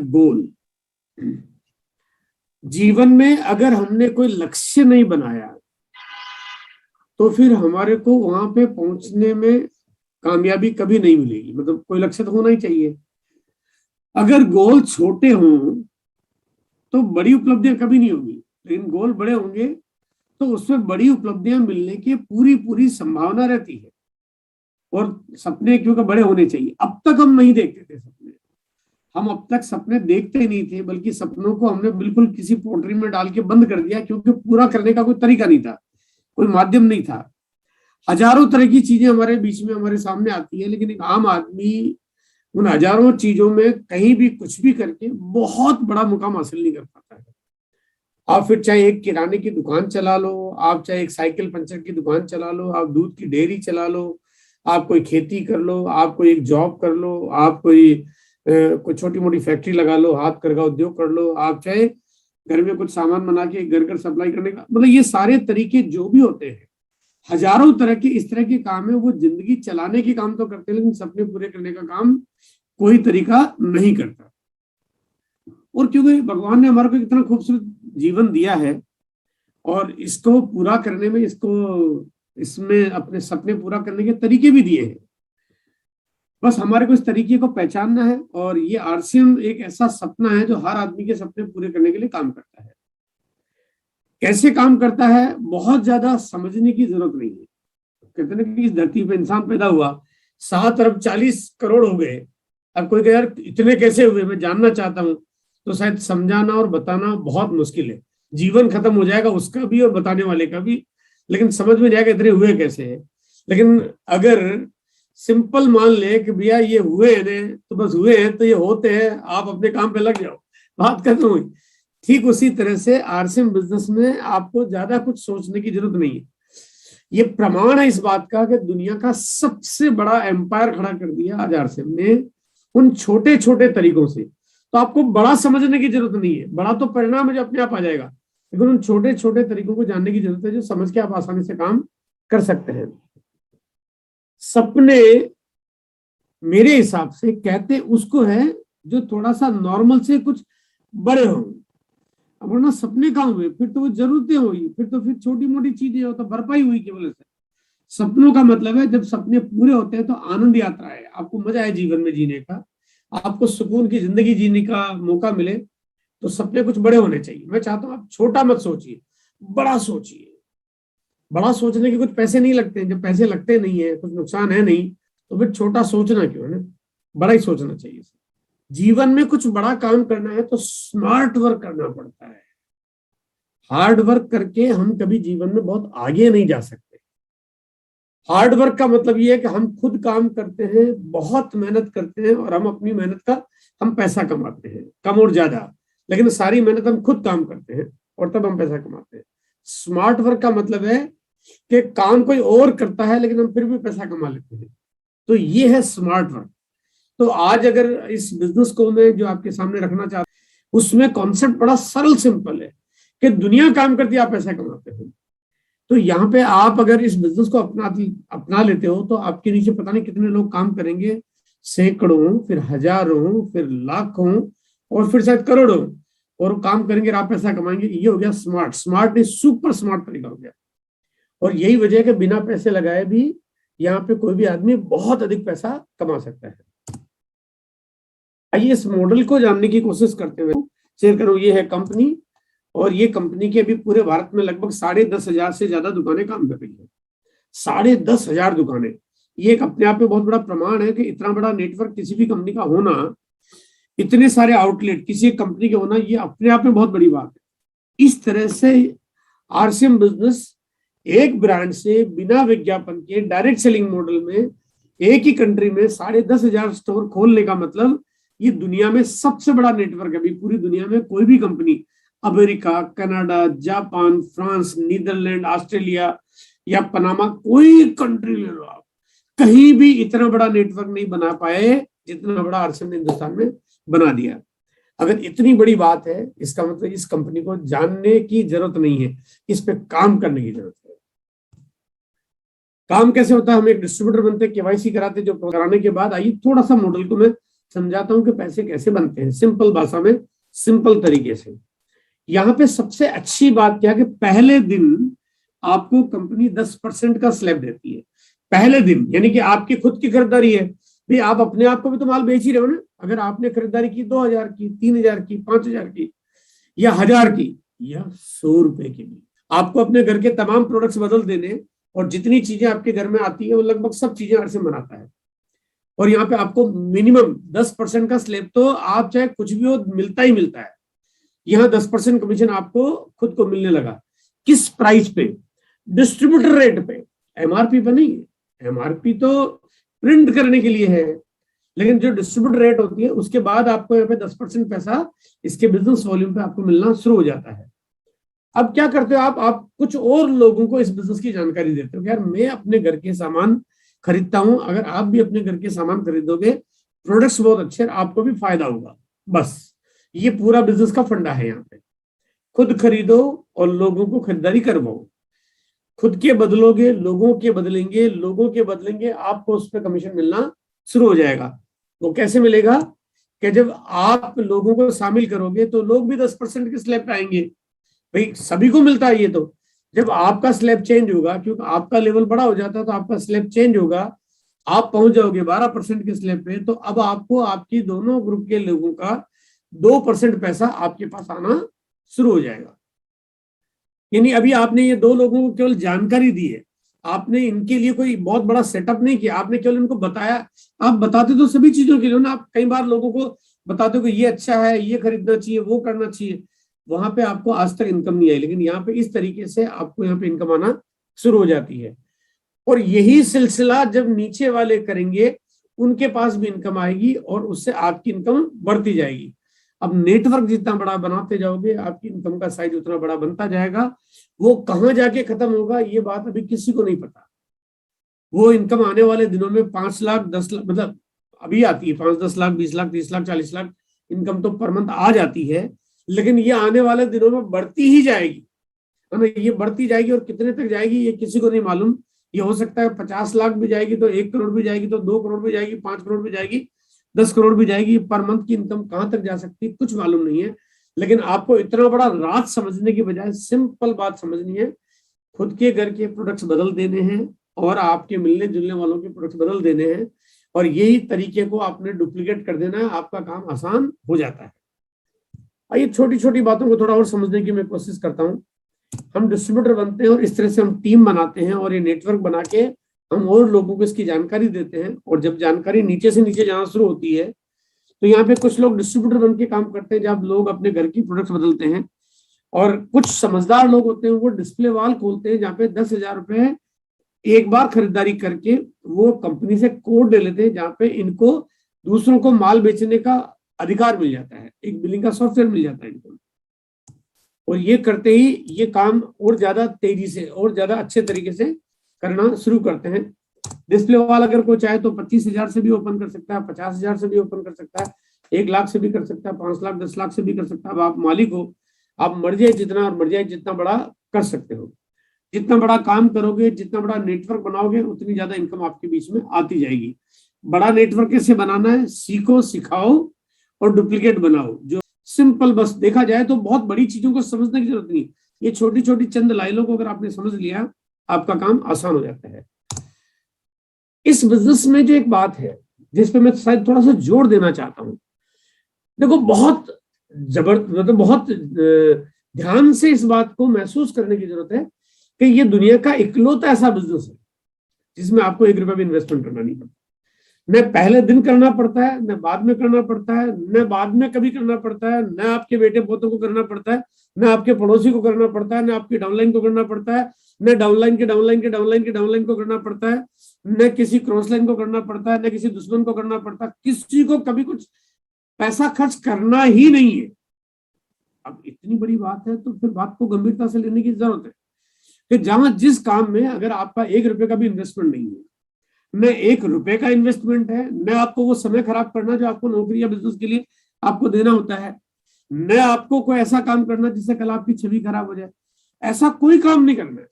गोल। जीवन में अगर हमने कोई लक्ष्य नहीं बनाया तो फिर हमारे को वहां पे पहुंचने में कामयाबी कभी नहीं मिलेगी। मतलब कोई लक्ष्य तो होना ही चाहिए। अगर गोल छोटे हों तो बड़ी उपलब्धियां कभी नहीं होगी, लेकिन गोल बड़े होंगे तो उसमें बड़ी उपलब्धियां मिलने की पूरी पूरी संभावना रहती है। और सपने क्योंकि बड़े होने चाहिए। अब तक हम नहीं देखते थे सपने, हम अब तक सपने देखते ही नहीं थे, बल्कि सपनों को हमने बिल्कुल किसी पोटरी में डाल के बंद कर दिया, क्योंकि पूरा करने का कोई तरीका नहीं था, कोई माध्यम नहीं था। हजारों तरह की चीजें हमारे बीच में हमारे सामने आती है, लेकिन एक आम आदमी उन हजारों चीजों में कहीं भी कुछ भी करके बहुत बड़ा मुकाम हासिल नहीं कर पाता है। आप फिर चाहे एक किराने की दुकान चला लो, आप चाहे एक साइकिल पंचर की दुकान चला लो, आप दूध की डेयरी चला लो, आप कोई खेती कर लो, आप कोई एक जॉब कर लो, आप कोई छोटी मोटी फैक्ट्री लगा लो, हाथ करघा उद्योग कर लो, आप चाहे घर में कुछ सामान बना के घर घर सप्लाई करने का, मतलब ये सारे तरीके जो भी होते हैं, हजारों तरह के इस तरह के काम है, वो जिंदगी चलाने के काम तो करते हैं, लेकिन सपने पूरे करने का काम कोई तरीका नहीं करता। और क्योंकि भगवान ने हमारे को इतना खूबसूरत जीवन दिया है और इसको पूरा करने में, इसमें अपने सपने पूरा करने के तरीके भी दिए हैं, बस हमारे को इस तरीके को पहचानना है। और ये आरसीएम एक ऐसा सपना है जो हर आदमी के सपने पूरे करने के लिए काम करता है। कैसे काम करता है, बहुत ज्यादा समझने की जरूरत नहीं है। कहते हैं कि इस धरती पे इंसान पैदा हुआ, 7 अरब 40 करोड़ हो गए। अब कोई कहे यार इतने कैसे हुए, मैं जानना चाहता हूं, तो शायद समझाना और बताना बहुत मुश्किल है। जीवन खत्म हो जाएगा उसका भी और बताने वाले का भी, लेकिन समझ में जाएगा इतने हुए कैसे है। लेकिन अगर सिंपल मान ले कि भैया ये हुए हैं तो बस हुए हैं, तो ये होते हैं, आप अपने काम पे लग जाओ, बात खत्म हुई। ठीक उसी तरह से आरसीएम बिजनेस में आपको ज्यादा कुछ सोचने की जरूरत नहीं है। ये प्रमाण है इस बात का कि दुनिया का सबसे बड़ा एम्पायर खड़ा कर दिया आज आरसीएम ने उन छोटे छोटे तरीकों से। तो आपको बड़ा समझने की जरूरत नहीं है, बड़ा तो परिणाम है जो अपने आप आ जाएगा, लेकिन उन छोटे छोटे तरीकों को जानने की जरूरत है जो समझ के आप आसानी से काम कर सकते हैं। सपने मेरे हिसाब से कहते उसको है जो थोड़ा सा नॉर्मल से कुछ बड़े हो। अब वरना सपने कहाँ हुए, फिर तो वो जरूरतें हुई, फिर छोटी मोटी चीजें हो तो भरपाई हुई केवल से। सपनों का मतलब है जब सपने पूरे होते हैं तो आनंद यात्रा है, आपको मजा है जीवन में जीने का, आपको सुकून की जिंदगी जीने का मौका मिले, तो सपने कुछ बड़े होने चाहिए। मैं चाहता हूं आप छोटा मत सोचिए, बड़ा सोचिए। बड़ा सोचने के कुछ पैसे नहीं लगते हैं, जब पैसे लगते नहीं है, कुछ नुकसान है नहीं, तो फिर छोटा सोचना क्यों है, बड़ा ही सोचना चाहिए। जीवन में कुछ बड़ा काम करना है तो स्मार्ट वर्क करना पड़ता है। हार्ड वर्क करके हम कभी जीवन में बहुत आगे नहीं जा सकते। हार्ड वर्क का मतलब ये है कि हम खुद काम करते हैं, बहुत मेहनत करते हैं, और हम अपनी मेहनत का हम पैसा कमाते हैं, कम और ज्यादा, लेकिन सारी मेहनत हम खुद काम करते हैं और तब हम पैसा कमाते हैं। स्मार्ट वर्क का मतलब है कि काम कोई और करता है लेकिन हम फिर भी पैसा कमा लेते हैं, तो ये है स्मार्ट वर्क। तो आज अगर इस बिजनेस को मैं जो आपके सामने रखना चाहता हूं, उसमें कॉन्सेप्ट बड़ा सरल सिंपल है कि दुनिया काम करती है, आप पैसा कमाते हो। तो यहाँ पे आप अगर इस बिजनेस को अपना लेते हो तो आपके नीचे पता नहीं कितने लोग काम करेंगे, सैकड़ों, फिर हजारों, फिर लाखों, और फिर शायद करोड़ों, और काम करेंगे और आप पैसा कमाएंगे। ये हो गया smart. Smart is super smart तरीका हो गया। और यही वजह है कि बिना पैसे लगाए भी यहाँ पे कोई भी आदमी बहुत अधिक पैसा कमा सकता है। आइए इस मॉडल को जानने की कोशिश करते हुए शेयर करूं। ये है कंपनी, और ये कंपनी के अभी पूरे भारत में लगभग 10,500 से ज्यादा दुकानें काम कर रही है। 10,500 दुकानें, ये एक अपने आप में बहुत बड़ा प्रमाण है कि इतना बड़ा नेटवर्क किसी भी कंपनी का होना, इतने सारे आउटलेट किसी कंपनी के होना, ये अपने आप में बहुत बड़ी बात है। इस तरह से आरसीएम बिजनेस एक ब्रांड से बिना विज्ञापन के डायरेक्ट सेलिंग मॉडल में एक ही कंट्री में 10,500 स्टोर खोलने का मतलब, ये दुनिया में सबसे बड़ा नेटवर्क है। अभी पूरी दुनिया में कोई भी company, America, Canada, Japan, France, Netherland, Australia या पनामा, कोई कंट्री ले लो आप, कहीं भी इतना बड़ा नेटवर्क नहीं बना पाए जितना बड़ा आरसीएम ने हिंदुस्तान में बना दिया। अगर इतनी बड़ी बात है, इसका मतलब इस कंपनी को जानने की जरूरत नहीं है, इस पे काम करने की जरूरत है। काम कैसे होता है, हम एक डिस्ट्रीब्यूटर बनते, केवाईसी कराते, जो कराने के बाद आइए थोड़ा सा मॉडल को मैं समझाता हूं कि पैसे कैसे बनते हैं, सिंपल भाषा में, सिंपल तरीके से। यहाँ पे सबसे अच्छी बात क्या है कि पहले दिन आपको कंपनी 10% का स्लैब देती है। पहले दिन, यानी कि आपकी खुद की खरीदारी है भाई, आप अपने आप को भी तो माल बेच ही रहे हो ना। अगर आपने खरीदारी की 2000 की, 3000 की, 5000 की, या 1000 की, या 100 रुपए की भी, आपको अपने घर के तमाम प्रोडक्ट्स बदल देने, और जितनी चीजें आपके घर में आती है वो लगभग सब चीजें हर से बनाता है। और यहाँ पे आपको मिनिमम 10% का स्लैब, तो आप चाहे कुछ भी हो मिलता ही मिलता है। यहाँ 10% कमीशन आपको खुद को मिलने लगा। किस प्राइस पे? डिस्ट्रीब्यूटर रेट पे, एमआरपी पे नहीं है। एमआरपी तो प्रिंट करने के लिए है, लेकिन जो डिस्ट्रीब्यूटर रेट होती है उसके बाद आपको यहाँ पे 10% पैसा इसके बिजनेस वॉल्यूम पे आपको मिलना शुरू हो जाता है। अब क्या करते हो आप कुछ और लोगों को इस बिजनेस की जानकारी देते हो, यार मैं अपने घर के सामान खरीदता हूं, अगर आप भी अपने घर के सामान खरीदोगे, प्रोडक्ट्स बहुत अच्छे, आपको भी फायदा होगा। बस ये पूरा बिजनेस का फंडा है। यहाँ पे खुद खरीदो और लोगों को खरीदारी करवाओ। खुद के बदलोगे, लोगों के बदलेंगे, लोगों के बदलेंगे, आपको उस पर कमीशन मिलना शुरू हो जाएगा। वो कैसे मिलेगा? कि जब आप लोगों को शामिल करोगे तो लोग भी 10% के स्लैब पे आएंगे। भाई सभी को मिलता है ये तो। जब आपका स्लैब चेंज होगा, क्योंकि आपका लेवल बड़ा हो जाता है, तो आपका स्लैब चेंज होगा, आप पहुंच जाओगे 12% के स्लैब पे, तो अब आपको आपकी दोनों ग्रुप के लोगों का 2% पैसा आपके पास आना शुरू हो जाएगा। यानी अभी आपने ये दो लोगों को केवल जानकारी दी है, आपने इनके लिए कोई बहुत बड़ा सेटअप नहीं किया, आपने केवल इनको बताया। आप बताते तो सभी चीजों के लिए ना, आप कई बार लोगों को बताते हो कि ये अच्छा है, ये खरीदना चाहिए, वो करना चाहिए, वहां पे आपको आज तक इनकम नहीं आई। लेकिन यहाँ पे इस तरीके से आपको यहाँ पे इनकम आना शुरू हो जाती है। और यही सिलसिला जब नीचे वाले करेंगे, उनके पास भी इनकम आएगी और उससे आपकी इनकम बढ़ती जाएगी। अब नेटवर्क जितना बड़ा बनाते जाओगे, आपकी इनकम का साइज उतना बड़ा बनता जाएगा। वो कहाँ जाके खत्म होगा ये बात अभी किसी को नहीं पता। वो इनकम आने वाले दिनों में 5 लाख 10 लाख, मतलब अभी आती है 5-10 लाख, 20 लाख, 30 लाख, 40 लाख इनकम तो पर मंथ आ जाती है। लेकिन ये आने वाले दिनों में बढ़ती ही जाएगी, है ना। ये बढ़ती जाएगी और कितने तक जाएगी ये किसी को नहीं मालूम। ये हो सकता है 50 लाख भी जाएगी, तो 1 करोड़ भी जाएगी, तो 2 करोड़ भी जाएगी, 5 करोड़ भी जाएगी, 10 करोड़ भी जाएगी। पर मंथ की इनकम कहां तक जा सकती है कुछ मालूम नहीं है। लेकिन आपको इतना बड़ा राज समझने की बजाय सिंपल बात समझनी है। खुद के घर के प्रोडक्ट्स बदल देने हैं और आपके मिलने जुलने वालों के प्रोडक्ट्स बदल देने हैं, और यही तरीके को आपने डुप्लीकेट कर देना है, आपका काम आसान हो जाता है। आइए छोटी छोटी बातों को थोड़ा और समझने की मैं कोशिश करता हूँ। हम डिस्ट्रीब्यूटर बनते हैं और इस तरह से हम टीम बनाते हैं, और ये नेटवर्क बना के हम और लोगों को इसकी जानकारी देते हैं। और जब जानकारी नीचे से नीचे जाना शुरू होती है, तो यहाँ पे कुछ लोग डिस्ट्रीब्यूटर बन के काम करते हैं, जब लोग अपने घर की प्रोडक्ट्स बदलते हैं। और कुछ समझदार लोग होते हैं, वो डिस्प्ले वॉल खोलते हैं, जहाँ पे 10,000 रुपए एक बार खरीदारी करके वो कंपनी से कोड ले लेते हैं, जहाँ पे इनको दूसरों को माल बेचने का अधिकार मिल जाता है, एक बिलिंग का सॉफ्टवेयर मिल जाता है इनको। और ये करते ही ये काम और ज्यादा तेजी से और ज्यादा अच्छे तरीके से करना शुरू करते हैं। डिस्प्ले वाला अगर कोई चाहे तो 25,000 से भी ओपन कर सकता है, 50,000 से भी ओपन कर सकता है, 1 लाख से भी कर सकता है, 5 लाख 10 लाख से भी कर सकता है। अब आप मालिक हो, आप मर्जी जितना और मर्जी जितना बड़ा कर सकते हो। जितना बड़ा काम करोगे, जितना बड़ा नेटवर्क बनाओगे, उतनी ज्यादा इनकम आपके बीच में आती जाएगी। बड़ा नेटवर्क कैसे बनाना है, सीखो, सिखाओ और डुप्लीकेट बनाओ। जो सिंपल, बस देखा जाए तो बहुत बड़ी चीजों को समझने की जरूरत नहीं। ये छोटी छोटी चंद लाइनों को अगर आपने समझ लिया, आपका काम आसान हो जाता है। इस बिजनेस में जो एक बात है जिसपे मैं शायद थोड़ा सा जोर देना चाहता हूं, देखो बहुत जबरदस्त, बहुत ध्यान से इस बात को महसूस करने की जरूरत है कि ये दुनिया का इकलौता ऐसा बिजनेस है जिसमें आपको 1 रुपया भी इन्वेस्टमेंट करना नहीं पड़ता। न पहले दिन करना पड़ता है, न बाद में करना पड़ता है, न बाद में कभी करना पड़ता है, न आपके बेटे पोतों को करना पड़ता है, न आपके पड़ोसी को करना पड़ता है, न आपकी डाउनलाइन को करना पड़ता है, न डाउनलाइन के डाउनलाइन के डाउनलाइन के डाउनलाइन को करना पड़ता है, न किसी क्रॉस लाइन को करना पड़ता है, न किसी दुश्मन को करना पड़ता है। किसी को कभी कुछ पैसा खर्च करना ही नहीं है। अब इतनी बड़ी बात है तो फिर बात को गंभीरता से लेने की जरूरत है कि जहां जिस काम में अगर आपका 1 रुपए का भी इन्वेस्टमेंट नहीं है, न 1 रुपए का इन्वेस्टमेंट है, न आपको वो समय खराब करना जो आपको नौकरी या बिजनेस के लिए आपको देना होता है, न आपको कोई ऐसा काम करना जिससे कल आपकी छवि खराब हो जाए, ऐसा कोई काम नहीं करना है।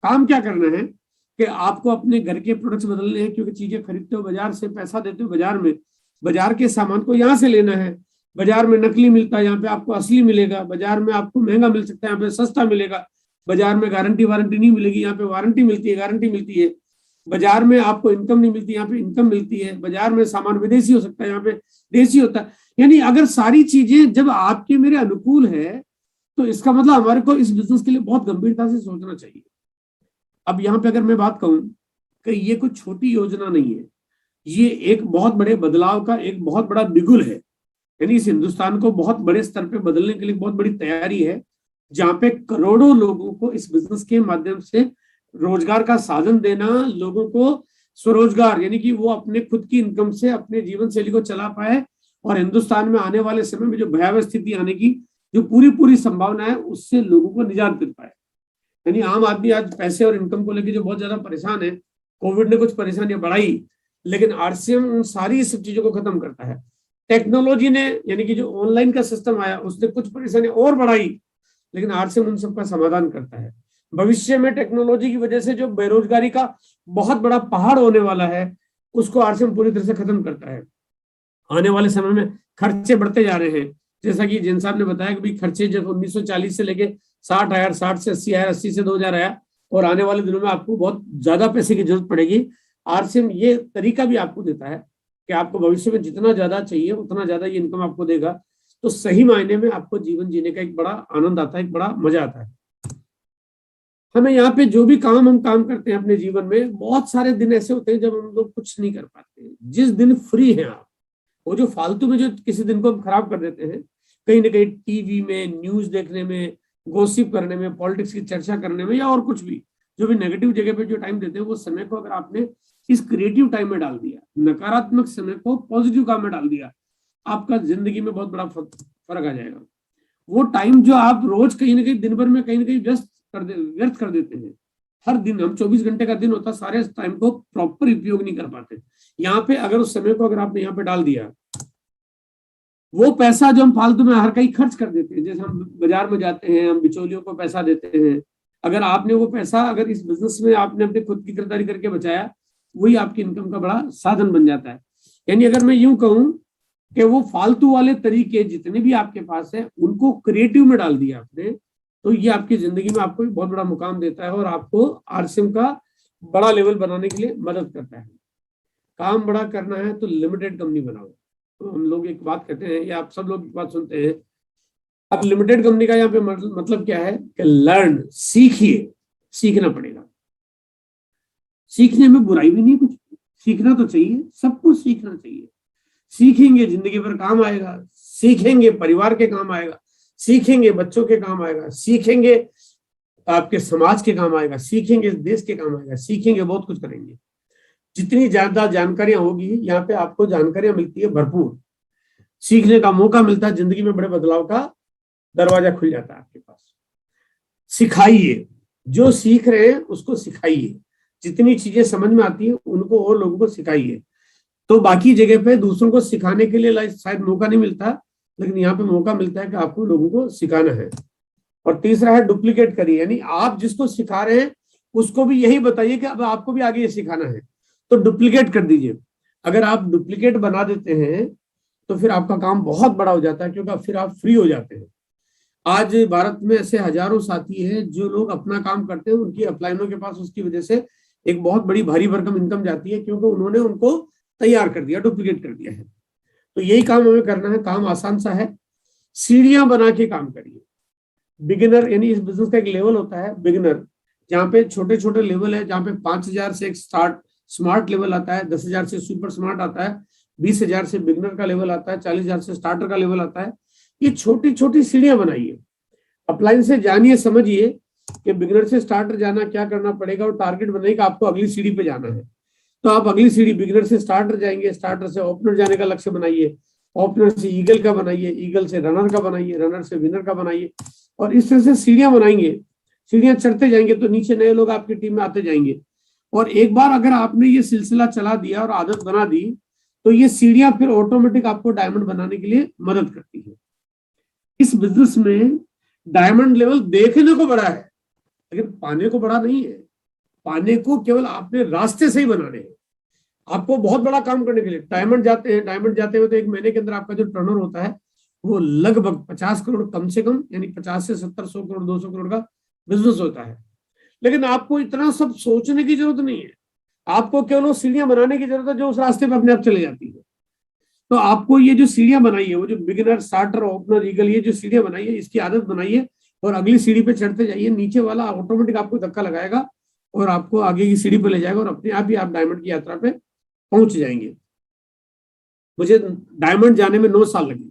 काम क्या करना है कि आपको अपने घर के प्रोडक्ट्स बदलने हैं, क्योंकि चीजें खरीदते हो बाजार से, पैसा देते हो बाजार में, बाजार के सामान को यहाँ से लेना है। बाजार में नकली मिलता है, यहाँ पे आपको असली मिलेगा। बाजार में आपको महंगा मिल सकता है, यहाँ पे सस्ता मिलेगा। बाजार में गारंटी वारंटी नहीं मिलेगी, यहाँ पे वारंटी मिलती है, गारंटी मिलती है। बाजार में आपको इनकम नहीं मिलती, यहाँ पे इनकम मिलती है। बाजार में सामान विदेशी हो सकता है, यहाँ पे देसी होता है। यानी अगर सारी चीजें जब आपके मेरे अनुकूल है तो इसका मतलब हमारे को इस बिजनेस के लिए बहुत गंभीरता से सोचना चाहिए। अब यहाँ पे अगर मैं बात कहूं कि ये कोई छोटी योजना नहीं है, ये एक बहुत बड़े बदलाव का एक बहुत बड़ा बिगुल है। यानी इस हिंदुस्तान को बहुत बड़े स्तर पे बदलने के लिए बहुत बड़ी तैयारी है, जहां पे करोड़ों लोगों को इस बिजनेस के माध्यम से रोजगार का साधन देना, लोगों को स्वरोजगार यानी कि वो अपने खुद की इनकम से अपने जीवन शैली को चला पाए, और हिंदुस्तान में आने वाले समय में जो भयावह स्थिति आने की जो पूरी संभावना है उससे लोगों को निजात मिल पाए। यानी आम आदमी आज पैसे और इनकम को लेकर जो बहुत ज्यादा परेशान है, कोविड ने कुछ परेशानियां बढ़ाई, लेकिन आरसीएम उन सारी सब चीजों को खत्म करता है। टेक्नोलॉजी ने यानी कि जो ऑनलाइन का सिस्टम आया उसने कुछ परेशानी और बढ़ाई, लेकिन आरसीएम उन सबका समाधान करता है। भविष्य में टेक्नोलॉजी की वजह से जो बेरोजगारी का बहुत बड़ा पहाड़ होने वाला है उसको आरसीएम पूरी तरह से खत्म करता है। आने वाले समय में खर्चे बढ़ते जा रहे हैं, जैसा कि जिन साहब ने बताया कि खर्चे जब 1940 से लेके 60 आया, 60 से 80 आया, 80 से 2000 आया, और आने वाले दिनों में आपको बहुत ज्यादा पैसे की जरूरत पड़ेगी। आरसीएम ये तरीका भी आपको देता है कि आपको भविष्य में जितना ज्यादा चाहिए उतना ज्यादा ये इनकम आपको देगा। तो सही मायने में आपको जीवन जीने का एक बड़ा आनंद आता है, एक बड़ा मजा आता है। हमें यहाँ पे जो भी हम काम करते हैं अपने जीवन में, बहुत सारे दिन ऐसे होते हैं जब हम लोग कुछ नहीं कर पाते। जिस दिन फ्री हैं आप, वो जो फालतू में जो किसी दिन को खराब कर देते हैं, कहीं ना कहीं टीवी में न्यूज देखने में, गॉसिप करने में, पॉलिटिक्स की चर्चा करने में, या और कुछ भी जो भी नेगेटिव जगह पे जो टाइम देते हैं, वो समय को अगर आपने इस क्रिएटिव टाइम में डाल दिया, नकारात्मक समय को पॉजिटिव काम में डाल दिया, आपका जिंदगी में बहुत बड़ा फर्क आ जाएगा। वो टाइम जो आप रोज कहीं ना कहीं दिन भर में कहीं ना कहीं व्यर्थ कर देते हैं। हर दिन हम 24 घंटे का दिन होता, सारे टाइम को प्रॉपर उपयोग नहीं कर पाते। यहाँ पे अगर उस समय को अगर आपने यहाँ पे डाल दिया, वो पैसा जो हम फालतू में हर कहीं खर्च कर देते हैं, जैसे हम बाजार में जाते हैं, हम बिचौलियों को पैसा देते हैं, अगर आपने वो पैसा अगर इस बिजनेस में आपने अपनी खुद की खरीदारी करके बचाया, वही आपकी इनकम का बड़ा साधन बन जाता है। यानी अगर मैं यूं कहूं कि वो फालतू वाले तरीके जितने भी आपके पास है उनको क्रिएटिव में डाल दिया आपने, तो ये आपकी जिंदगी में आपको बहुत बड़ा मुकाम देता है और आपको आरसीएम का बड़ा लेवल बनाने के लिए मदद करता है। काम बड़ा करना है तो लिमिटेड कंपनी बनाओ। तो हम लोग एक बात कहते हैं, या आप सब लोग एक बात सुनते हैं, अब लिमिटेड कंपनी का यहाँ पे मतलब क्या है कि लर्न, सीखिए, सीखना पड़ेगा। सीखने में बुराई भी नहीं, कुछ सीखना तो चाहिए, सब कुछ सीखना चाहिए। सीखेंगे जिंदगी भर काम आएगा, सीखेंगे परिवार के काम आएगा, सीखेंगे बच्चों के काम आएगा, सीखेंगे आपके समाज के काम आएगा, सीखेंगे देश के काम आएगा, सीखेंगे बहुत कुछ करेंगे। जितनी ज्यादा जानकारियां होगी, यहाँ पे आपको जानकारियां मिलती है भरपूर, सीखने का मौका मिलता है, जिंदगी में बड़े बदलाव का दरवाजा खुल जाता है आपके पास। सिखाइए, जो सीख रहे हैं उसको सिखाइए, जितनी चीजें समझ में आती है उनको और लोगों को सिखाइए। तो बाकी जगह पे दूसरों को सिखाने के लिए शायद मौका नहीं मिलता, लेकिन यहाँ पे मौका मिलता है कि आपको लोगों को सिखाना है। और तीसरा है डुप्लीकेट करिए, यानी आप जिसको सिखा रहे हैं उसको भी यही बताइए कि अब आपको भी आगे ये सिखाना है, तो डुप्लीकेट कर दीजिए। अगर आप डुप्लीकेट बना देते हैं तो फिर आपका काम बहुत बड़ा हो जाता है, क्योंकि फिर आप फ्री हो जाते हैं। आज भारत में ऐसे हजारों साथी हैं जो लोग अपना काम करते हैं, उनकी अपलाइनों के पास उसकी वजह से एक बहुत बड़ी भारी भरकम इनकम जाती है, क्योंकि उन्होंने उनको तैयार कर दिया, डुप्लीकेट कर दिया है। तो यही काम हमें करना है। काम आसान सा है, सीढ़ियां बना के काम करिए। बिगिनर यानी इस बिजनेस का एक लेवल होता है बिगिनर, जहाँ पे छोटे छोटे लेवल है, जहाँ पे 5000 से एक स्मार्ट लेवल आता है, 10,000 से सुपर स्मार्ट आता है, 20,000 से बिगिनर का लेवल आता है, 40,000 से स्टार्टर का लेवल आता है। ये छोटी छोटी सीढ़ियां बनाइए, अपलाइन से जानिए, समझिए कि बिगिनर से स्टार्टर जाना क्या करना पड़ेगा, और टारगेट बनाइए कि आपको अगली सीढ़ी पे जाना है। तो आप अगली सीढ़ी बिगिनर से स्टार्टर जाएंगे, स्टार्टर से ओपनर जाने का लक्ष्य बनाइए, ओपनर से ईगल का बनाइए, ईगल से रनर का बनाइए, रनर से विनर का बनाइए, और इस तरह से सीढ़ियां बनाएंगे। सीढ़ियां चढ़ते जाएंगे तो नीचे नए लोग आपकी टीम में आते जाएंगे, और एक बार अगर आपने ये सिलसिला चला दिया और आदत बना दी, तो ये सीढ़ियां फिर ऑटोमेटिक आपको डायमंड बनाने के लिए मदद करती है। इस बिजनेस में डायमंड लेवल देखने को बड़ा है, लेकिन पाने को बड़ा नहीं है। पाने को केवल आपने रास्ते से ही बनाने हैं। आपको बहुत बड़ा काम करने के लिए डायमंड जाते हैं, डायमंड जाते हुए तो एक महीने के अंदर आपका जो टर्नओवर होता है वो लगभग 50 करोड़ कम से कम, यानी 50 से 70, 100 करोड़ 200 करोड़ का बिजनेस होता है। लेकिन आपको इतना सब सोचने की जरूरत नहीं है, आपको केवल वो सीढ़ियां बनाने की जरूरत है जो उस रास्ते पे अपने आप चले जाती है। तो आपको ये जो सीढ़ियां बनाई है, वो जो बिगिनर, स्टार्टर, ओपनर, ईगल, ये जो सीढ़ियां बनाई है, इसकी आदत बनाइए और अगली सीढ़ी पे चढ़ते जाइए। नीचे वाला ऑटोमेटिक आपको धक्का लगाएगा और आपको आगे की सीढ़ी पे ले जाएगा और अपने आप ही आप डायमंड की यात्रा पे पहुंच जाएंगे। मुझे डायमंड जाने में 9 साल लगे,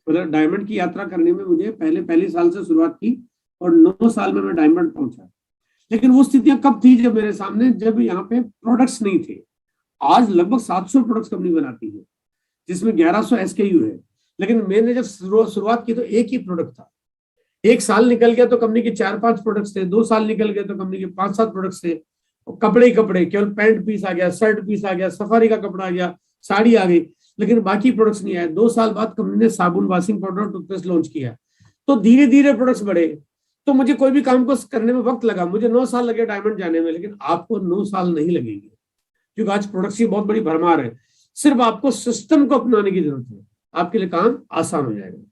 मतलब डायमंड की यात्रा करने में मुझे पहले साल से शुरुआत की और 9 साल में मैं डायमंड पहुंचा। लेकिन वो स्थितियां कब थी जब मेरे सामने, जब यहाँ पे प्रोडक्ट्स नहीं थे। आज लगभग 700 प्रोडक्ट्स कंपनी बनाती है जिसमें 1100 SKU है। लेकिन मैंने जब शुरुआत की तो एक ही प्रोडक्ट था। 1 साल निकल गया तो कंपनी के 4-5 प्रोडक्ट्स थे, 2 साल निकल गए तो कंपनी के 5-7 प्रोडक्ट्स थे। कपड़े ही कपड़े, केवल पैंट पीस आ गया, शर्ट पीस आ गया, सफारी का कपड़ा आ गया, साड़ी आ गई, लेकिन बाकी प्रोडक्ट्स नहीं आए। 2 साल बाद कंपनी ने साबुन, वॉशिंग पाउडर, टूथपेस्ट लॉन्च किया। तो धीरे धीरे प्रोडक्ट्स बढ़े। तो मुझे कोई भी काम को करने में वक्त लगा, मुझे 9 साल लगे डायमंड जाने में, लेकिन आपको 9 साल नहीं लगेंगे क्योंकि आज प्रोडक्ट्स की बहुत बड़ी भरमार है। सिर्फ आपको सिस्टम को अपनाने की जरूरत है, आपके लिए काम आसान हो जाएगा।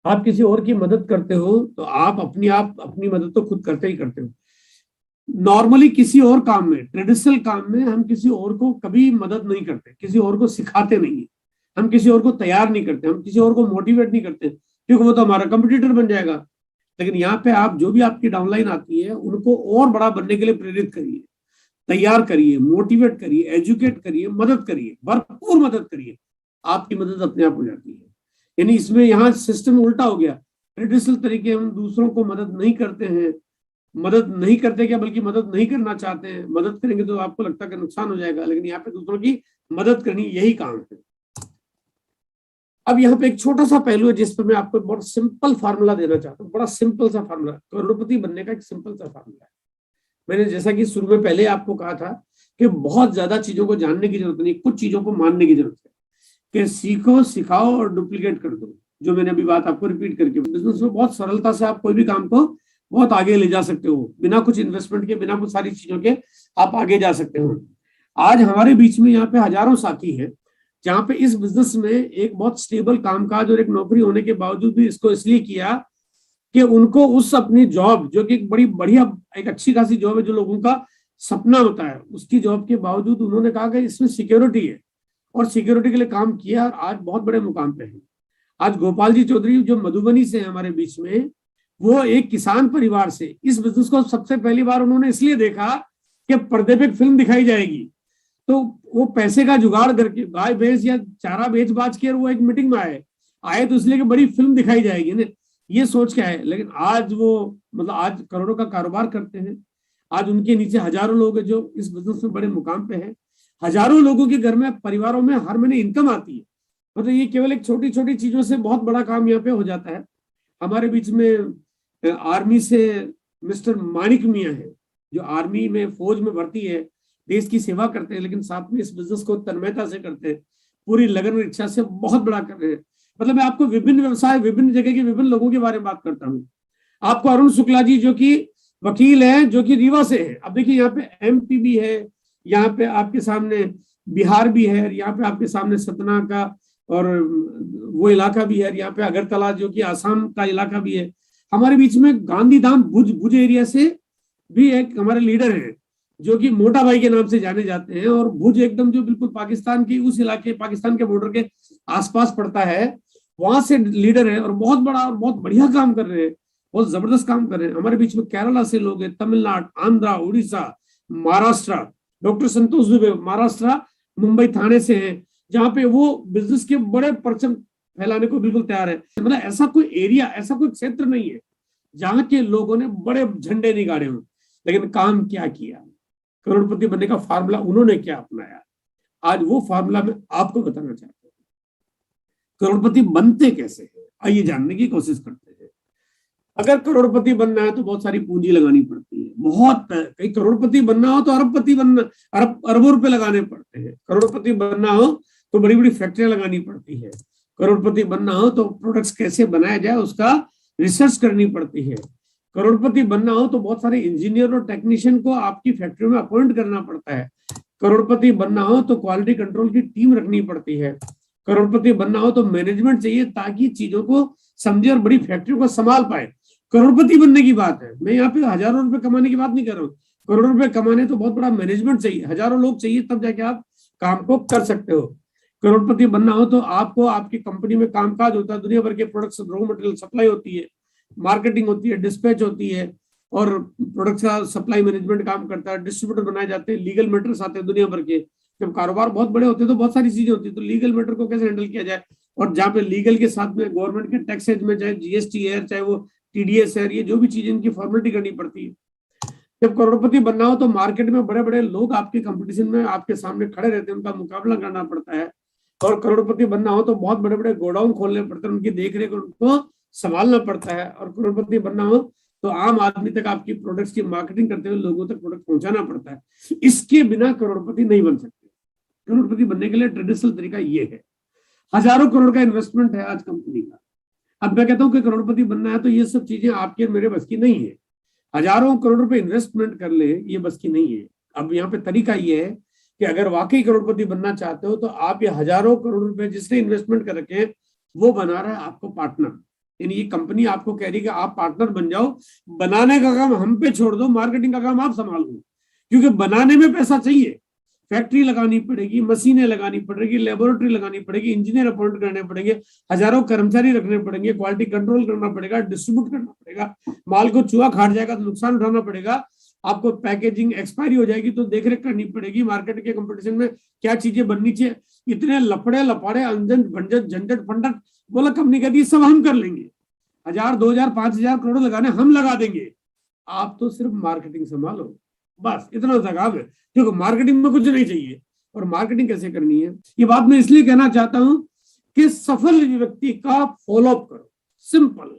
आप किसी और की मदद करते हो तो आप अपनी मदद तो खुद करते ही करते हो। नॉर्मली किसी और काम में, ट्रेडिशनल काम में हम किसी और को कभी मदद नहीं करते, किसी और को सिखाते नहीं है, हम किसी और को तैयार नहीं करते, हम किसी और को मोटिवेट नहीं करते क्योंकि वो तो हमारा कंपटीटर बन जाएगा। लेकिन यहाँ पे आप जो भी आपकी डाउनलाइन आती है उनको और बड़ा बनने के लिए प्रेरित करिए, तैयार करिए, मोटिवेट करिए, एजुकेट करिए, मदद करिए, भरपूर मदद करिए। आपकी मदद अपने आप हो जाती है। यानी इसमें यहाँ सिस्टम उल्टा हो गया। ट्रेडिशनल तरीके हम दूसरों को मदद नहीं करते हैं, मदद नहीं करते क्या बल्कि मदद नहीं करना चाहते हैं। मदद करेंगे तो आपको लगता है कि नुकसान हो जाएगा, लेकिन यहाँ पे दूसरों की मदद करनी यही काम है। अब यहाँ पे एक छोटा सा पहलू है जिस पर मैं आपको बहुत सिंपल फार्मूला देना चाहता हूँ, बड़ा सिंपल सा फार्मूला, करोड़पति बनने का एक सिंपल सा फार्मूला है। मैंने जैसा कि शुरू में पहले आपको कहा था कि बहुत ज्यादा चीजों को जानने की जरूरत नहीं, कुछ चीजों को मानने की जरूरत है कि सीखो, सिखाओ और डुप्लीकेट कर दो। जो मैंने अभी बात आपको रिपीट करके, बिजनेस में बहुत सरलता से आप कोई भी काम को बहुत आगे ले जा सकते हो, बिना कुछ इन्वेस्टमेंट के, बिना कुछ सारी चीजों के आप आगे जा सकते हो। आज हमारे बीच में यहाँ पे हजारों साथी हैं जहाँ पे इस बिजनेस में एक बहुत स्टेबल कामकाज और एक नौकरी होने के बावजूद भी इसको इसलिए किया कि उनको उस अपनी जॉब, जो कि एक बड़ी बढ़िया, एक अच्छी खासी जॉब है जो लोगों का सपना होता है, उसकी जॉब के बावजूद उन्होंने कहा कि इसमें सिक्योरिटी है और सिक्योरिटी के लिए काम किया और आज बहुत बड़े मुकाम पे है। आज गोपाल जी चौधरी जो मधुबनी से है हमारे बीच में, वो एक किसान परिवार से इस बिजनेस को सबसे पहली बार उन्होंने इसलिए देखा कि पर्दे पे फिल्म दिखाई जाएगी, तो वो पैसे का जुगाड़ करके गाय भैंस या चारा बेच बाच के वो एक मीटिंग में आए तो इसलिए कि बड़ी फिल्म दिखाई जाएगी ना, ये सोच के आए। लेकिन आज वो मतलब आज करोड़ों का कारोबार करते हैं। आज उनके नीचे हजारों लोग हैं जो इस बिजनेस में बड़े मुकाम पे हैं। हजारों लोगों के घर में, परिवारों में हर महीने इनकम आती है। मतलब ये केवल एक छोटी छोटी चीजों से बहुत बड़ा काम यहाँ पे हो जाता है। हमारे बीच में आर्मी से मिस्टर मानिक मियाँ है जो आर्मी में, फौज में भर्ती है, देश की सेवा करते हैं, लेकिन साथ में इस बिजनेस को तन्मयता से करते हैं, पूरी लगन और इच्छा से बहुत बड़ा कर रहे हैं। मतलब मैं आपको विभिन्न व्यवसाय, विभिन्न जगह के विभिन्न लोगों के बारे में बात करता हूँ। आपको अरुण शुक्ला जी जो कि वकील है, जो कि रीवा से है। अब देखिए यहाँ पे MP भी है, यहाँ पे आपके सामने बिहार भी है, यहाँ पे आपके सामने सतना का और वो इलाका भी है, यहाँ पे अगरतला जो कि आसाम का इलाका भी है। हमारे बीच में गांधीधाम भुज एरिया से भी एक हमारे लीडर है जो कि मोटा भाई के नाम से जाने जाते हैं, और भुज एकदम जो बिल्कुल पाकिस्तान की उस इलाके, पाकिस्तान के बॉर्डर के आसपास पड़ता है, वहां से लीडर है और बहुत बड़ा और बहुत बढ़िया काम कर रहे हैं, बहुत जबरदस्त काम कर रहे हैं। हमारे बीच में केरला से लोग हैं, तमिलनाडु, आंध्रा, उड़ीसा, महाराष्ट्र। डॉक्टर संतोष दुबे महाराष्ट्र, मुंबई, थाने से हैं, जहाँ पे वो बिजनेस के बड़े परचम फैलाने को बिल्कुल तैयार है। मतलब ऐसा कोई एरिया, ऐसा कोई क्षेत्र नहीं है जहाँ के लोगों ने बड़े झंडे नहीं गाड़े हों, लेकिन काम क्या किया, करोड़पति बनने का फार्मूला उन्होंने क्या अपनाया, आज वो फार्मूला मैं आपको बताना चाहता हूँ। करोड़पति बनते कैसे हैं, आइए जानने की कोशिश करते हैं। अगर करोड़पति बनना है तो बहुत सारी पूंजी लगानी पड़ती है, बहुत, कहीं करोड़पति बनना हो तो अरबपति बनना, अरबों रुपए लगाने पड़ते हैं। करोड़पति बनना हो तो बड़ी बड़ी फैक्ट्रियां लगानी पड़ती है। करोड़पति बनना हो तो प्रोडक्ट्स कैसे बनाया जाए उसका रिसर्च करनी पड़ती है। करोड़पति बनना हो तो बहुत सारे इंजीनियर और टेक्नीशियन को आपकी फैक्ट्री में अपॉइंट करना पड़ता है। करोड़पति बनना हो तो क्वालिटी कंट्रोल की टीम रखनी पड़ती है। करोड़पति बनना हो तो मैनेजमेंट चाहिए ताकि चीजों को समझे और बड़ी फैक्ट्री को संभाल पाए। करोड़पति बनने की बात है, मैं यहाँ पे हजारों रुपए कमाने की बात नहीं कर रहा हूँ। करोड़ों रुपए कमाने तो बहुत बड़ा मैनेजमेंट चाहिए, हजारों लोग चाहिए, तब जाके आप काम को कर सकते हो। करोड़पति बनना हो तो आपको आपकी कंपनी में कामकाज होता है, दुनिया भर के प्रोडक्ट्स, रॉ मटेरियल सप्लाई होती है, मार्केटिंग होती है, डिस्पैच होती है, और प्रोडक्ट्स का सप्लाई मैनेजमेंट काम करता है, डिस्ट्रीब्यूटर बनाए जाते हैं, लीगल मैटर्स आते हैं दुनिया भर के। जब कारोबार बहुत बड़े होते हैं तो बहुत सारी चीजें होती है, तो लीगल मैटर को कैसे हैंडल किया जाए, और जहाँ पे लीगल के साथ में गवर्नमेंट के टैक्सेज में चाहे जीएसटी है, चाहे वो टीडीएस है, ये जो भी चीजें इनकी फॉर्मेलिटी करनी पड़ती है। जब करोड़पति बनना हो तो मार्केट में बड़े बड़े लोग आपके कंपटीशन में आपके सामने खड़े रहते हैं, उनका मुकाबला करना पड़ता है। और करोड़पति बनना हो तो बहुत बड़े बड़े गोडाउन खोलने पड़ते हैं, उनकी देखरेख उनको संभालना पड़ता है। और करोड़पति बनना हो तो आम आदमी तक आपकी प्रोडक्ट्स की मार्केटिंग करते हुए लोगों तक प्रोडक्ट पहुंचाना पड़ता है। इसके बिना करोड़पति नहीं बन सकते। करोड़पति बनने के लिए ट्रेडिशनल तरीका ये है, हजारों करोड़ का इन्वेस्टमेंट है आज कंपनी का। अब मैं कहता हूं कि करोड़पति बनना है तो ये सब चीजें आपके मेरे बस की नहीं है। हजारों करोड़ रुपए इन्वेस्टमेंट कर ले, ये बस की नहीं है। अब यहाँ पे तरीका ये है कि अगर वाकई करोड़पति बनना चाहते हो तो आप ये हजारों करोड़ रुपए जिसने इन्वेस्टमेंट कर रखे हैं वो बना रहा है आपको पार्टनर, यानी ये कंपनी आपको कह रही है कि आप पार्टनर बन जाओ, बनाने का काम हम पे छोड़ दो, मार्केटिंग का काम आप संभाल लो। क्योंकि बनाने में पैसा चाहिए, फैक्ट्री लगानी पड़ेगी, मशीनें लगानी पड़ेगी, लेबोरेटरी लगानी पड़ेगी, इंजीनियर अपॉइंट करने पड़ेंगे, हजारों कर्मचारी रखने पड़ेंगे, क्वालिटी कंट्रोल करना पड़ेगा, डिस्ट्रीब्यूट करना पड़ेगा, माल को चूहा खाट जाएगा तो नुकसान उठाना पड़ेगा, आपको पैकेजिंग एक्सपायरी हो जाएगी तो देखरेख करनी पड़ेगी, मार्केट के कंपटीशन में क्या चीजें बननी चाहिए, इतने लफड़े लपाड़े अंजन भंजन झंझट फंडट। बोला कंपनी कहती है सब हम कर लेंगे, 1000 2000 5000 करोड़ लगाने हम लगा देंगे, आप तो सिर्फ मार्केटिंग संभालो, बस इतना सा काम है। क्योंकि मार्केटिंग में कुछ नहीं चाहिए। और मार्केटिंग कैसे करनी है ये बात मैं इसलिए कहना चाहता हूं कि सफल व्यक्ति का फॉलोअप करो, सिंपल।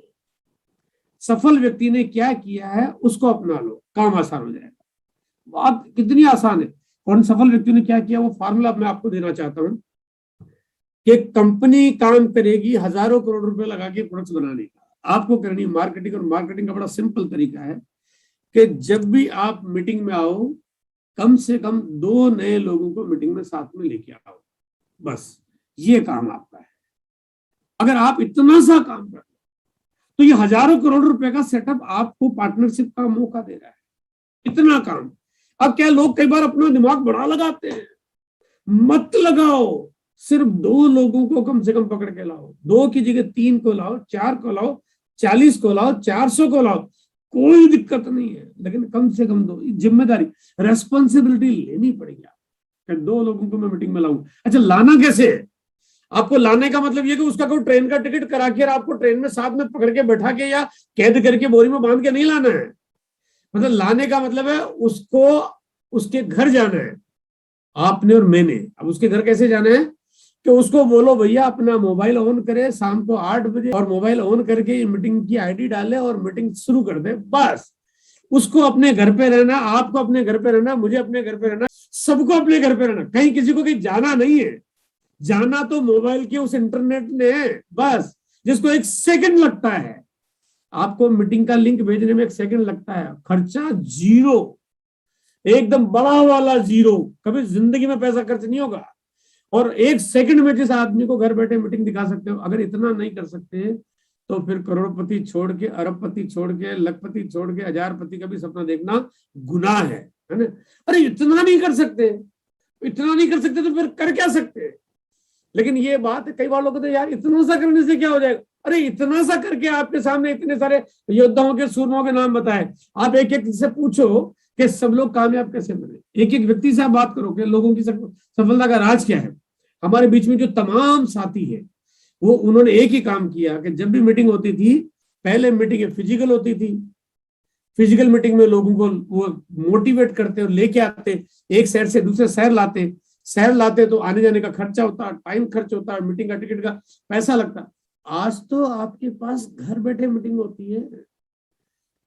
सफल व्यक्ति ने क्या किया है उसको अपना लो, काम आसान हो जाएगा। बात कितनी आसान है। और सफल व्यक्ति ने क्या किया वो फार्मूला मैं आपको देना चाहता हूं कि कंपनी काम करेगी हजारों करोड़ रुपए लगा के प्रोडक्ट्स बनाने का, आपको करनी मार्केटिंग। और मार्केटिंग का बड़ा सिंपल तरीका है कि जब भी आप मीटिंग में आओ कम से कम 2 नए लोगों को मीटिंग में साथ में लेके आओ, बस ये काम आपका है। अगर आप इतना सा काम कर तो ये हजारों करोड़ रुपए का सेटअप आपको पार्टनरशिप का मौका दे रहा है, इतना काम। अब क्या लोग कई बार अपना दिमाग बड़ा लगाते हैं, मत लगाओ, सिर्फ 2 लोगों को कम से कम पकड़ के लाओ, 2 की जगह 3 को लाओ, 4 को लाओ, 40 को लाओ, 400 को लाओ, कोई दिक्कत नहीं है, लेकिन कम से कम 2। जिम्मेदारी रेस्पॉन्सिबिलिटी लेनी पड़ेगी आप, 2 लोगों को मैं मीटिंग में लाऊं। अच्छा लाना कैसे है, आपको लाने का मतलब ये कि उसका कोई ट्रेन का टिकट करा के आपको ट्रेन में साथ में पकड़ के बैठा के या कैद करके बोरी में बांध के नहीं लाना है। मतलब लाने का मतलब है उसको उसके घर जाना है, आपने और मैंने। अब उसके घर कैसे जाना है कि उसको बोलो भैया अपना मोबाइल ऑन करे शाम को 8 बजे, और मोबाइल ऑन करके मीटिंग की आईडी डाले और मीटिंग शुरू कर दे, बस। उसको अपने घर पे रहना, आपको अपने घर पे रहना, मुझे अपने घर पे रहना, सबको अपने घर पे रहना, कहीं किसी को कहीं जाना नहीं है। जाना तो मोबाइल के उस इंटरनेट ने है, बस, जिसको 1 सेकंड लगता है। आपको मीटिंग का लिंक भेजने में 1 सेकंड लगता है, खर्चा 0, एकदम बड़ा वाला 0, कभी जिंदगी में पैसा खर्च नहीं होगा। और 1 सेकंड में जिस आदमी को घर बैठे मीटिंग दिखा सकते हो, अगर इतना नहीं कर सकते तो फिर करोड़पति छोड़ के, अरबपति छोड़ के, लखपति छोड़ के, हजारपति का भी सपना देखना गुनाह है ना। अरे इतना नहीं कर सकते, इतना नहीं कर सकते तो फिर कर क्या सकते हैं। लेकिन ये बात कई बार लोग कहते हैं यार इतना सा करने से क्या हो जाएगा। अरे इतना सा करके आपके सामने इतने सारे योद्धाओं के, सूरमाओं के नाम बताए, आप एक एक से पूछो कि सब लोग कामयाब कैसे बने। एक एक व्यक्ति से आप बात करो कि लोगों की सफलता का राज क्या है। हमारे बीच में जो तमाम साथी है वो उन्होंने एक ही काम किया कि जब भी मीटिंग होती थी, पहले मीटिंग फिजिकल होती थी, फिजिकल मीटिंग में लोगों को वो मोटिवेट करते और लेके आते, एक शहर से दूसरे शहर लाते, शहर लाते तो आने जाने का खर्चा होता, टाइम खर्च होता, मीटिंग का टिकट का पैसा लगता। आज तो आपके पास घर बैठे मीटिंग होती है,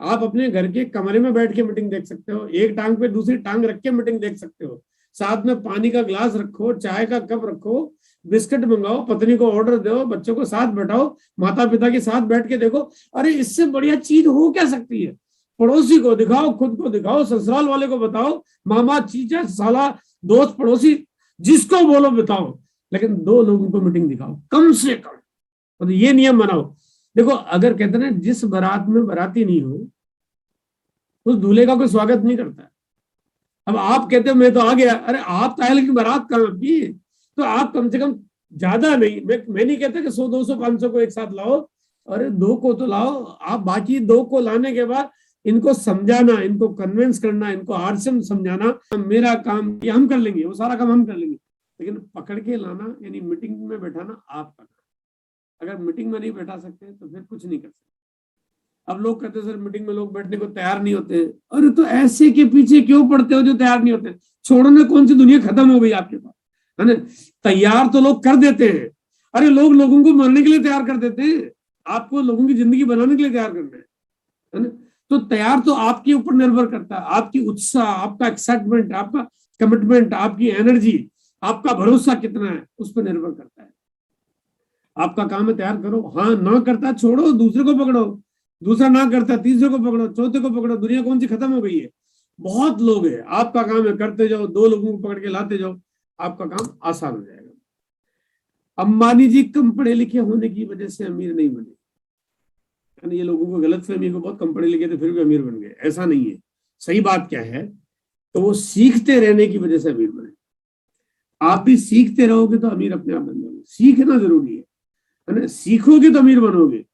आप अपने घर के कमरे में बैठ के मीटिंग देख सकते हो, एक टांग पे दूसरी टांग रख के मीटिंग देख सकते हो, साथ में पानी का ग्लास रखो, चाय का कप रखो, बिस्किट मंगाओ, पत्नी को ऑर्डर दो, बच्चों को साथ बैठाओ, माता पिता के साथ बैठ के देखो। अरे इससे बढ़िया चीज हो क्या सकती है। पड़ोसी को दिखाओ, खुद को दिखाओ, ससुराल वाले को बताओ, मामा चीचा साला दोस्त पड़ोसी जिसको बोलो बताओ, लेकिन 2 लोगों को मीटिंग दिखाओ कम से कम। तो ये नियम बनाओ। देखो अगर कहते हैं ना जिस बारात में बाराती नहीं हो उस दूल्हे का कोई स्वागत नहीं करता है। अब आप कहते हो मैं तो आ गया, अरे आप तो आए लेकिन बारात कहाँ आपकी? तो आप कम से कम ज्यादा नहीं, मैं नहीं कहता कि 100 200 500 को एक साथ लाओ, अरे 2 को तो लाओ आप। बाकी 2 को लाने के बाद इनको समझाना, इनको कन्विंस करना, इनको आर्सन समझाना, मेरा काम ये हम कर लेंगे, वो सारा काम हम कर लेंगे, लेकिन पकड़ के लाना यानी मीटिंग में बैठाना आपका काम। अगर मीटिंग में नहीं बैठा सकते तो फिर कुछ नहीं कर सकते। अब लोग कहते हैं सर मीटिंग में लोग बैठने को तैयार नहीं होते। अरे तो ऐसे के पीछे क्यों पड़ते हो जो तैयार नहीं होते? छोड़ो ना, कौन सी दुनिया खत्म हो गई आपके पास, है ना? तैयार तो लोग कर देते हैं। अरे लोग लोगों को मरने के लिए तैयार कर देते हैं, आपको लोगों की जिंदगी बनाने के लिए तैयार करना है ना? तो तैयार तो आपके ऊपर निर्भर करता है, आपकी उत्साह, आपका एक्साइटमेंट, आपका कमिटमेंट, आपकी एनर्जी, आपका भरोसा कितना है उस पर निर्भर करता है। आपका काम है तैयार करो। हाँ ना करता छोड़ो, दूसरे को पकड़ो, दूसरा ना करता तीसरे को पकड़ो, चौथे को पकड़ो। दुनिया कौन सी खत्म हो गई है? बहुत लोग हैं, आपका काम है करते जाओ, 2 लोगों को पकड़ के लाते जाओ, आपका काम आसान हो जाएगा। अंबानी जी कम पढ़े लिखे होने की वजह से अमीर नहीं बने, यानी ये लोगों को गलत फहमी को बहुत कम पढ़े लिखे थे फिर भी अमीर बन गए, ऐसा नहीं है। सही बात क्या है? तो वो सीखते रहने की वजह से अमीर बने। आप भी सीखते रहोगे तो अमीर अपने आप बन जाओगे। सीखना जरूरी है ना? सीखोगे तो अमीर बनोगे।